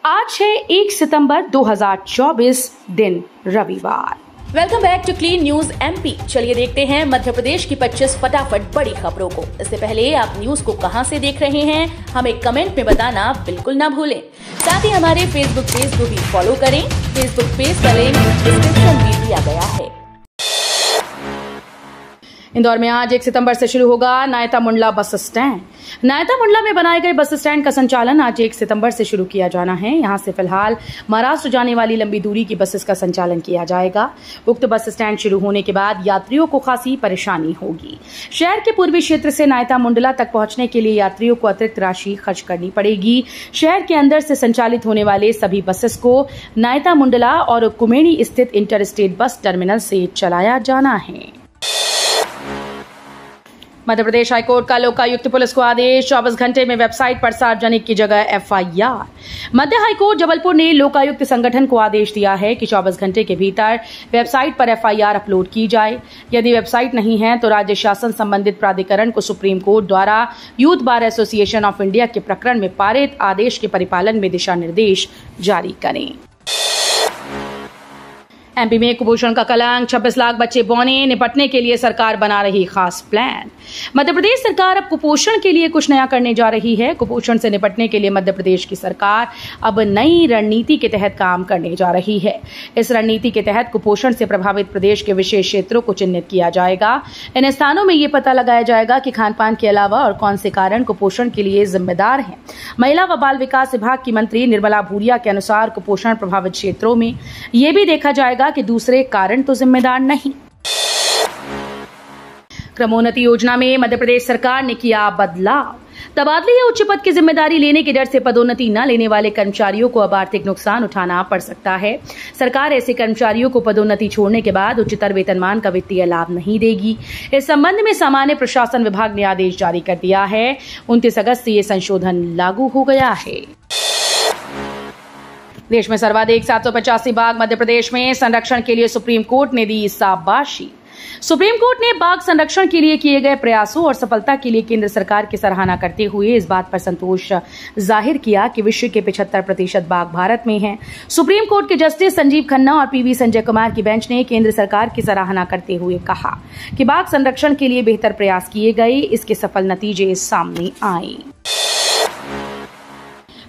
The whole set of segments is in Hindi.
आज है 1 सितंबर 2024 दिन रविवार। Welcome back to clean news MP. चलिए देखते हैं मध्य प्रदेश की 25 फटाफट बड़ी खबरों को। इससे पहले आप न्यूज को कहां से देख रहे हैं हमें कमेंट में बताना बिल्कुल ना भूलें। साथ ही हमारे फेसबुक पेज को भी फॉलो करें। फेसबुक पेज का लिंक डिस्क्रिप्शन में दिया गया है। इंदौर में आज 1 सितंबर से शुरू होगा नायता मुंडला बस स्टैंड। नायता मुंडला में बनाए गए बस स्टैंड का संचालन आज 1 सितंबर से शुरू किया जाना है। यहां से फिलहाल महाराष्ट्र जाने वाली लंबी दूरी की बसेस का संचालन किया जाएगा। उक्त बस स्टैंड शुरू होने के बाद यात्रियों को खासी परेशानी होगी। शहर के पूर्वी क्षेत्र से नायता मुंडला तक पहुंचने के लिए यात्रियों को अतिरिक्त राशि खर्च करनी पड़ेगी। शहर के अंदर से संचालित होने वाले सभी बसेस को नायता मुंडला और कुमेनी स्थित इंटर स्टेट बस टर्मिनल से चलाया जाना है। मध्य प्रदेश हाईकोर्ट का लोकायुक्त पुलिस को आदेश, 24 घंटे में वेबसाइट पर सार्वजनिक की जगह एफआईआर। मध्य हाईकोर्ट जबलपुर ने लोकायुक्त संगठन को आदेश दिया है कि 24 घंटे के भीतर वेबसाइट पर एफआईआर अपलोड की जाए। यदि वेबसाइट नहीं है तो राज्य शासन संबंधित प्राधिकरण को सुप्रीम कोर्ट द्वारा youth bar association of India के प्रकरण में पारित आदेश के परिपालन में दिशा निर्देश जारी करें। एमपी में कुपोषण का कलंक, 26 लाख बच्चे बौने, निपटने के लिए सरकार बना रही खास प्लान। मध्य प्रदेश सरकार अब कुपोषण के लिए कुछ नया करने जा रही है। कुपोषण से निपटने के लिए मध्य प्रदेश की सरकार अब नई रणनीति के तहत काम करने जा रही है। इस रणनीति के तहत कुपोषण से प्रभावित प्रदेश के विशेष क्षेत्रों को चिन्हित किया जाएगा। इन स्थानों में ये पता लगाया जाएगा कि खान पान के अलावा और कौन से कारण कुपोषण के लिए जिम्मेदार हैं। महिला व बाल विकास विभाग की मंत्री निर्मला भूरिया के अनुसार कुपोषण प्रभावित क्षेत्रों में ये भी देखा जाएगा कि दूसरे कारण तो जिम्मेदार नहीं। क्रमोन्नति योजना में मध्य प्रदेश सरकार ने किया बदलाव। तबादले या उच्च पद की जिम्मेदारी लेने के डर से पदोन्नति न लेने वाले कर्मचारियों को अब आर्थिक नुकसान उठाना पड़ सकता है। सरकार ऐसे कर्मचारियों को पदोन्नति छोड़ने के बाद उच्चतर वेतनमान का वित्तीय लाभ नहीं देगी। इस संबंध में सामान्य प्रशासन विभाग ने आदेश जारी कर दिया है। 29 अगस्त से ये संशोधन लागू हो गया है। देश में सर्वाधिक 785 बाघ मध्य प्रदेश में संरक्षण के लिए सुप्रीम कोर्ट ने दी शाबाशी। सुप्रीम कोर्ट ने बाघ संरक्षण के लिए किए गए प्रयासों और सफलता के लिए केंद्र सरकार की सराहना करते हुए इस बात पर संतोष जाहिर किया कि विश्व के 75% बाघ भारत में हैं। सुप्रीम कोर्ट के जस्टिस संजीव खन्ना और पीवी संजय कुमार की बेंच ने केंद्र सरकार की सराहना करते हुए कहा कि बाघ संरक्षण के लिए बेहतर प्रयास किए गए, इसके सफल नतीजे सामने आए।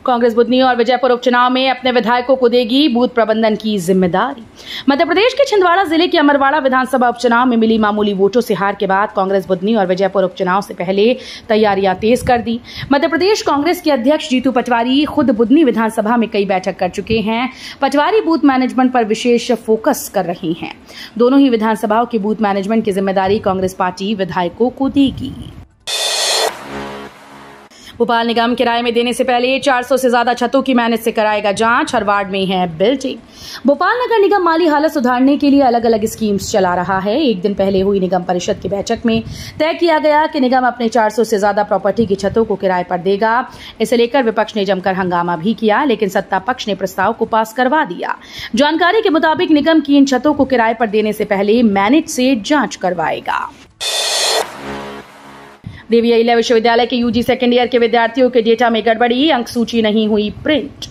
कांग्रेस बुधनी और विजयपुर उपचुनाव में अपने विधायकों को देगी बूथ प्रबंधन की जिम्मेदारी। मध्य प्रदेश के छिंदवाड़ा जिले के अमरवाड़ा विधानसभा उपचुनाव में मिली मामूली वोटों से हार के बाद कांग्रेस बुधनी और विजयपुर उपचुनाव से पहले तैयारियां तेज कर दी। मध्य प्रदेश कांग्रेस के अध्यक्ष जीतू पटवारी खुद बुधनी विधानसभा में कई बैठक कर चुके हैं। पटवारी बूथ मैनेजमेंट पर विशेष फोकस कर रही हैं। दोनों ही विधानसभाओं की बूथ मैनेजमेंट की जिम्मेदारी कांग्रेस पार्टी विधायकों को देगी। भोपाल निगम किराए में देने से पहले 400 से ज्यादा छतों की मेहनत से कराएगा जांच। हर वार्ड में है बिल्डिंग। भोपाल नगर निगम माली हालत सुधारने के लिए अलग अलग स्कीम्स चला रहा है। एक दिन पहले हुई निगम परिषद की बैठक में तय किया गया कि निगम अपने 400 से ज्यादा प्रॉपर्टी की छतों को किराए पर देगा। इसे लेकर विपक्ष ने जमकर हंगामा भी किया, लेकिन सत्ता पक्ष ने प्रस्ताव को पास करवा दिया। जानकारी के मुताबिक निगम की इन छतों को किराए पर देने से पहले मैनेज से जांच करवाएगा। देवी अहिल्या विश्वविद्यालय के यूजी सेकेंड ईयर के विद्यार्थियों के डेटा में गड़बड़ी, अंक सूची नहीं हुई प्रिंट।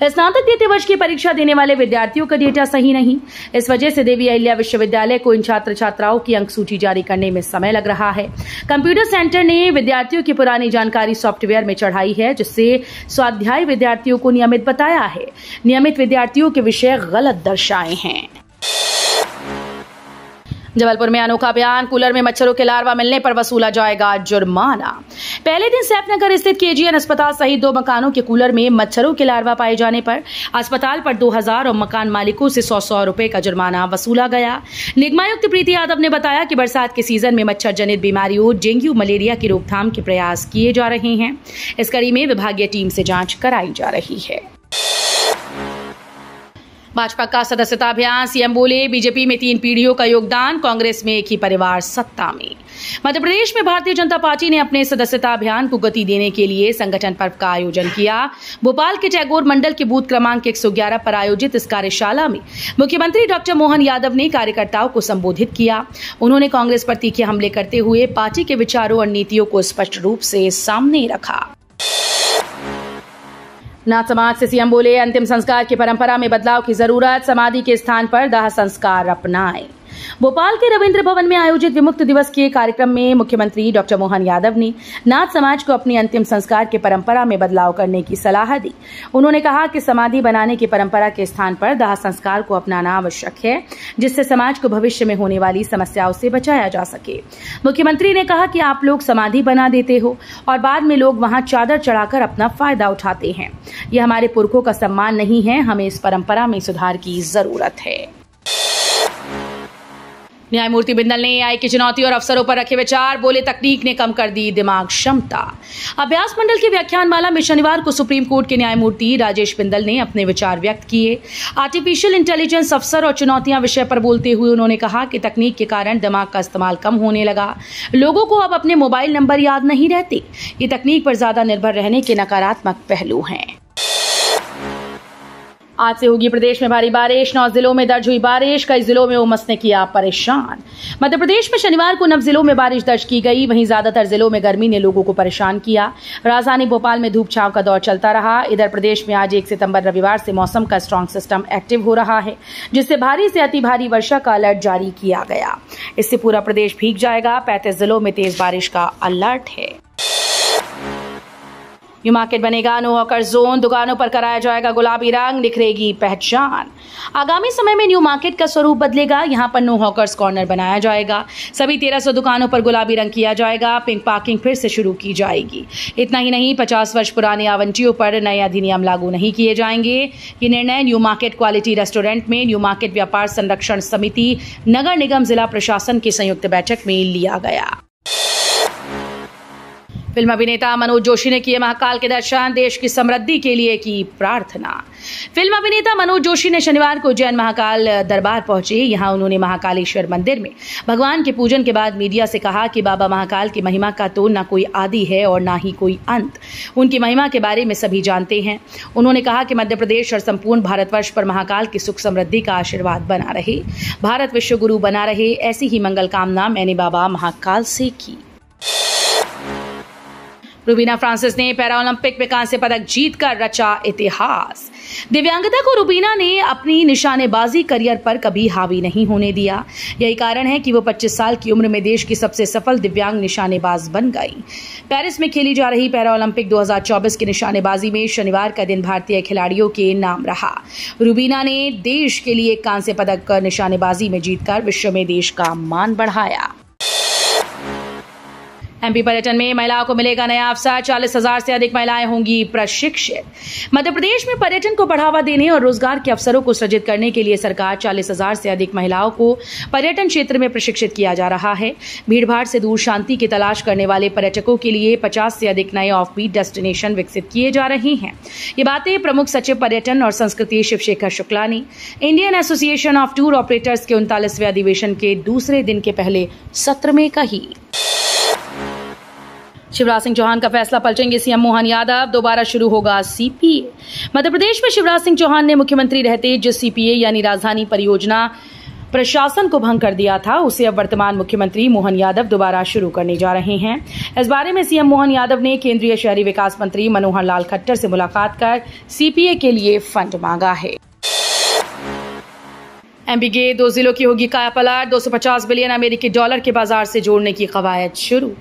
स्नातक द्वितीय वर्ष की परीक्षा देने वाले विद्यार्थियों का डेटा सही नहीं। इस वजह से देवी अहिल्या विश्वविद्यालय को इन छात्र छात्राओं की अंक सूची जारी करने में समय लग रहा है। कंप्यूटर सेंटर ने विद्यार्थियों की पुरानी जानकारी सॉफ्टवेयर में चढ़ाई है, जिससे स्वाध्याय विद्यार्थियों को नियमित बताया है। नियमित विद्यार्थियों के विषय गलत दर्शाए हैं। जबलपुर में अनोखा बयान, कूलर में मच्छरों के लार्वा मिलने पर वसूला जाएगा जुर्माना। पहले दिन सैफनगर स्थित केजीएन अस्पताल सहित 2 मकानों के कूलर में मच्छरों के लार्वा पाए जाने पर अस्पताल पर 2000 और मकान मालिकों से 100 रुपए का जुर्माना वसूला गया। निगमायुक्त प्रीति यादव ने बताया कि बरसात के सीजन में मच्छर जनित बीमारियों डेंगू मलेरिया की रोकथाम के प्रयास किए जा रहे हैं। इस कड़ी में विभागीय टीम से जांच कराई जा रही है। भाजपा का सदस्यता अभियान, सीएम बोले बीजेपी में 3 पीढ़ियों का योगदान, कांग्रेस में एक ही परिवार सत्ता में। मध्य प्रदेश में भारतीय जनता पार्टी ने अपने सदस्यता अभियान को गति देने के लिए संगठन पर्व का आयोजन किया। भोपाल के टैगोर मंडल के बूथ क्रमांक 111 पर आयोजित इस कार्यशाला में मुख्यमंत्री डॉक्टर मोहन यादव ने कार्यकर्ताओं को संबोधित किया। उन्होंने कांग्रेस पर तीखे हमले करते हुए पार्टी के विचारों और नीतियों को स्पष्ट रूप से सामने रखा। नाथ समाज से सीएम बोले, अंतिम संस्कार की परंपरा में बदलाव की जरूरत, समाधि के स्थान पर दाह संस्कार अपनाएं। भोपाल के रविंद्र भवन में आयोजित विमुक्त दिवस के कार्यक्रम में मुख्यमंत्री डॉक्टर मोहन यादव ने नाथ समाज को अपनी अंतिम संस्कार की परंपरा में बदलाव करने की सलाह दी। उन्होंने कहा कि समाधि बनाने की परंपरा के स्थान पर दाह संस्कार को अपनाना आवश्यक है, जिससे समाज को भविष्य में होने वाली समस्याओं से बचाया जा सके। मुख्यमंत्री ने कहा कि आप लोग समाधि बना देते हो और बाद में लोग वहां चादर चढ़ाकर अपना फायदा उठाते हैं। यह हमारे पुरखों का सम्मान नहीं है, हमें इस परंपरा में सुधार की जरूरत है। न्यायमूर्ति बिंदल ने एआई की चुनौती और अवसरों पर रखे विचार, बोले तकनीक ने कम कर दी दिमाग क्षमता। अभ्यास मंडल की व्याख्यानमाला में शनिवार को सुप्रीम कोर्ट के न्यायमूर्ति राजेश बिंदल ने अपने विचार व्यक्त किए। आर्टिफिशियल इंटेलिजेंस अवसर और चुनौतियां विषय पर बोलते हुए उन्होंने कहा कि तकनीक के कारण दिमाग का इस्तेमाल कम होने लगा। लोगों को अब अपने मोबाइल नंबर याद नहीं रहते। ये तकनीक पर ज्यादा निर्भर रहने के नकारात्मक पहलू हैं। आज से होगी प्रदेश में भारी बारिश, 9 जिलों में दर्ज हुई बारिश, कई जिलों में उमस ने किया परेशान। मध्य प्रदेश में शनिवार को 9 जिलों में बारिश दर्ज की गई, वहीं ज्यादातर जिलों में गर्मी ने लोगों को परेशान किया। राजधानी भोपाल में धूप छांव का दौर चलता रहा। इधर प्रदेश में आज 1 सितंबर रविवार से मौसम का स्ट्रांग सिस्टम एक्टिव हो रहा है, जिससे भारी से अति भारी वर्षा का अलर्ट जारी किया गया। इससे पूरा प्रदेश भीग जाएगा। 35 जिलों में तेज बारिश का अलर्ट है। न्यू मार्केट बनेगा नो हॉकर जोन, दुकानों पर कराया जाएगा गुलाबी रंग, निखरेगी पहचान। आगामी समय में न्यू मार्केट का स्वरूप बदलेगा। यहां पर नो हॉकर्स कॉर्नर बनाया जाएगा। सभी 1300 दुकानों पर गुलाबी रंग किया जाएगा। पिंक पार्किंग फिर से शुरू की जाएगी। इतना ही नहीं, 50 वर्ष पुराने आवंटियों पर नए अधिनियम लागू नहीं किए जाएंगे। ये निर्णय न्यू मार्केट क्वालिटी रेस्टोरेंट में न्यू मार्केट व्यापार संरक्षण समिति, नगर निगम, जिला प्रशासन की संयुक्त बैठक में लिया गया। फिल्म अभिनेता मनोज जोशी ने किए महाकाल के दर्शन, देश की समृद्धि के लिए की प्रार्थना। फिल्म अभिनेता मनोज जोशी ने शनिवार को उज्जैन महाकाल दरबार पहुंचे। यहां उन्होंने महाकालेश्वर मंदिर में भगवान के पूजन के बाद मीडिया से कहा कि बाबा महाकाल की महिमा का तो ना कोई आदि है और ना ही कोई अंत। उनकी महिमा के बारे में सभी जानते हैं। उन्होंने कहा कि मध्य प्रदेश और संपूर्ण भारतवर्ष पर महाकाल की सुख समृद्धि का आशीर्वाद बना रहे, भारत विश्व गुरु बना रहे, ऐसी ही मंगल कामना मैंने बाबा महाकाल से की। रुबीना फ्रांसिस ने पैरा ओलंपिक में कांस्य पदक जीतकर रचा इतिहास। दिव्यांगता को रुबीना ने अपनी निशानेबाजी करियर पर कभी हावी नहीं होने दिया। यही कारण है कि वो 25 साल की उम्र में देश की सबसे सफल दिव्यांग निशानेबाज बन गई। पेरिस में खेली जा रही पैरा ओलंपिक 2024 की निशानेबाजी में शनिवार का दिन भारतीय खिलाड़ियों के नाम रहा। रुबीना ने देश के लिए कांस्य पदक निशानेबाजी में जीतकर विश्व में देश का मान बढ़ाया। एमपी पर्यटन में महिलाओं को मिलेगा नया अवसर, 40,000 से अधिक महिलाएं होंगी प्रशिक्षित। मध्य प्रदेश में पर्यटन को बढ़ावा देने और रोजगार के अवसरों को सृजित करने के लिए सरकार 40,000 से अधिक महिलाओं को पर्यटन क्षेत्र में प्रशिक्षित किया जा रहा है। भीड़भाड़ से दूर शांति की तलाश करने वाले पर्यटकों के लिए 50 से अधिक नए ऑफबीट डेस्टिनेशन विकसित किए जा रहे हैं। ये बातें प्रमुख सचिव पर्यटन और संस्कृति शिवशेखर शुक्ला ने Indian association of tour operators के 39वें अधिवेशन के दूसरे दिन के पहले सत्र में कही। शिवराज सिंह चौहान का फैसला पलटेंगे सीएम मोहन यादव, दोबारा शुरू होगा सीपीए। मध्य प्रदेश में शिवराज सिंह चौहान ने मुख्यमंत्री रहते जिस सीपीए यानी राजधानी परियोजना प्रशासन को भंग कर दिया था, उसे अब वर्तमान मुख्यमंत्री मोहन यादव दोबारा शुरू करने जा रहे हैं। इस बारे में सीएम मोहन यादव ने केंद्रीय शहरी विकास मंत्री मनोहर लाल खट्टर से मुलाकात कर सीपीए के लिए फंड मांगा है। एमपी के 2 जिलों की होगी कायापलट, 250 बिलियन अमेरिकी डॉलर के बाजार से जोड़ने की कवायद शुरू।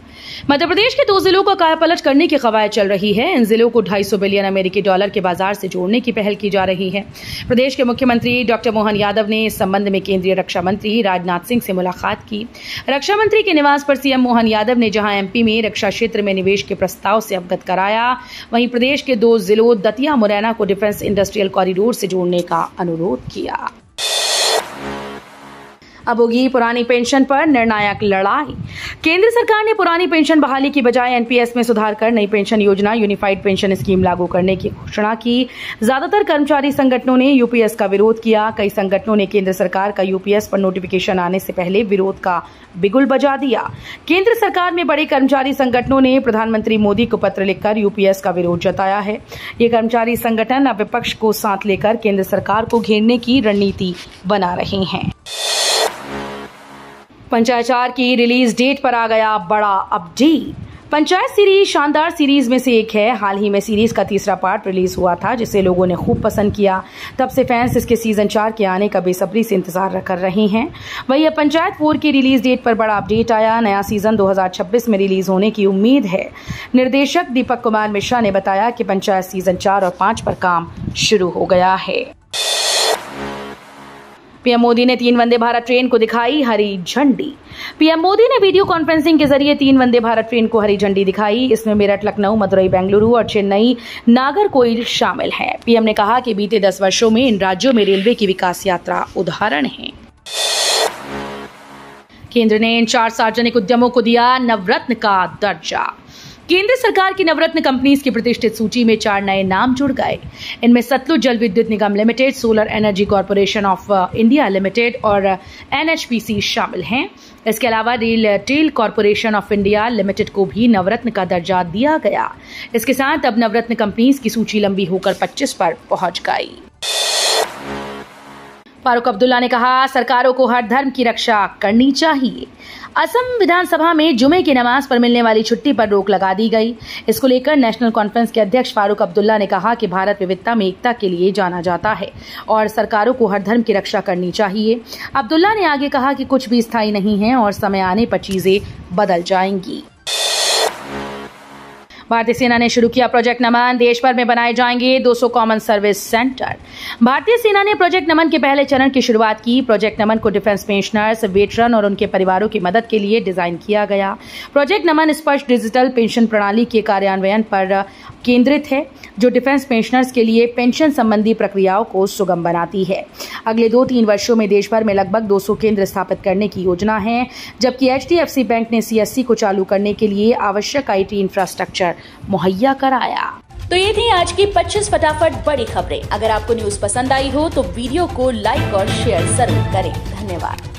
मध्य प्रदेश के 2 जिलों को कायापलट करने की कवायद चल रही है। इन जिलों को 250 बिलियन अमेरिकी डॉलर के बाजार से जोड़ने की पहल की जा रही है। प्रदेश के मुख्यमंत्री डॉक्टर मोहन यादव ने इस संबंध में केंद्रीय रक्षा मंत्री राजनाथ सिंह से मुलाकात की। रक्षा मंत्री के निवास पर सीएम मोहन यादव ने जहां एमपी में रक्षा क्षेत्र में निवेश के प्रस्ताव से अवगत कराया, वहीं प्रदेश के 2 जिलों दतिया मुरैना को डिफेंस इंडस्ट्रियल कॉरिडोर से जोड़ने का अनुरोध किया। अब होगी पुरानी पेंशन पर निर्णायक लड़ाई। केंद्र सरकार ने पुरानी पेंशन बहाली की बजाय एनपीएस में सुधार कर नई पेंशन योजना यूनिफाइड पेंशन स्कीम लागू करने की घोषणा की। ज्यादातर कर्मचारी संगठनों ने यूपीएस का विरोध किया। कई संगठनों ने केंद्र सरकार का यूपीएस पर नोटिफिकेशन आने से पहले विरोध का बिगुल बजा दिया। केंद्र सरकार में बड़े कर्मचारी संगठनों ने प्रधानमंत्री मोदी को पत्र लिखकर यूपीएस का विरोध जताया है। ये कर्मचारी संगठन अब विपक्ष को साथ लेकर केंद्र सरकार को घेरने की रणनीति बना रहे हैं। पंचायत 4 की रिलीज डेट पर आ गया बड़ा अपडेट। पंचायत सीरीज शानदार सीरीज में से एक है। हाल ही में सीरीज का तीसरा पार्ट रिलीज हुआ था, जिसे लोगों ने खूब पसंद किया। तब से फैंस इसके सीजन 4 के आने का बेसब्री से इंतजार कर रहे हैं। वहीं अब पंचायत 4 की रिलीज डेट पर बड़ा अपडेट आया। नया सीजन 2026 में रिलीज होने की उम्मीद है। निर्देशक दीपक कुमार मिश्रा ने बताया कि पंचायत सीजन 4 और 5 पर काम शुरू हो गया है। पीएम मोदी ने 3 वंदे भारत ट्रेन को दिखाई हरी झंडी। पीएम मोदी ने वीडियो कॉन्फ्रेंसिंग के जरिए 3 वंदे भारत ट्रेन को हरी झंडी दिखाई। इसमें मेरठ, लखनऊ, मदुरई, बेंगलुरु और चेन्नई, नागरकोइल शामिल हैं। पीएम ने कहा कि बीते 10 वर्षों में इन राज्यों में रेलवे की विकास यात्रा उदाहरण है। केंद्र ने इन 4 सार्वजनिक उद्यमों को दिया नवरत्न का दर्जा। केंद्र सरकार की नवरत्न कंपनीज की प्रतिष्ठित सूची में 4 नए नाम जुड़ गए। इनमें Satluj Jal Vidyut Nigam limited, solar energy corporation of India limited और एनएचपीसी शामिल हैं। इसके अलावा RailTel corporation of India limited को भी नवरत्न का दर्जा दिया गया। इसके साथ अब नवरत्न कंपनीज की सूची लंबी होकर 25 पर पहुंच गई। फारूक अब्दुल्ला ने कहा, सरकारों को हर धर्म की रक्षा करनी चाहिए। असम विधानसभा में जुमे की नमाज पर मिलने वाली छुट्टी पर रोक लगा दी गई। इसको लेकर नेशनल कॉन्फ्रेंस के अध्यक्ष फारूक अब्दुल्ला ने कहा कि भारत विविधता में एकता के लिए जाना जाता है और सरकारों को हर धर्म की रक्षा करनी चाहिए। अब्दुल्ला ने आगे कहा कि कुछ भी स्थायी नहीं है और समय आने पर चीजें बदल जाएंगी। भारतीय सेना ने शुरू किया प्रोजेक्ट नमन। देश भर में बनाए जाएंगे 200 कॉमन सर्विस सेंटर। भारतीय सेना ने प्रोजेक्ट नमन के पहले चरण की शुरुआत की। प्रोजेक्ट नमन को डिफेंस पेंशनर्स, वेटरन और उनके परिवारों की मदद के लिए डिजाइन किया गया। प्रोजेक्ट नमन स्पष्ट डिजिटल पेंशन प्रणाली के कार्यान्वयन पर केंद्रित है, जो डिफेंस पेंशनर्स के लिए पेंशन संबंधी प्रक्रियाओं को सुगम बनाती है। अगले 2-3 वर्षों में देश भर में लगभग 200 केंद्र स्थापित करने की योजना है, जबकि HDFC बैंक ने CSC को चालू करने के लिए आवश्यक IT इंफ्रास्ट्रक्चर मुहैया कराया। तो ये थी आज की 25 फटाफट बड़ी खबरें। अगर आपको न्यूज पसंद आई हो तो वीडियो को लाइक और शेयर जरूर करें। धन्यवाद।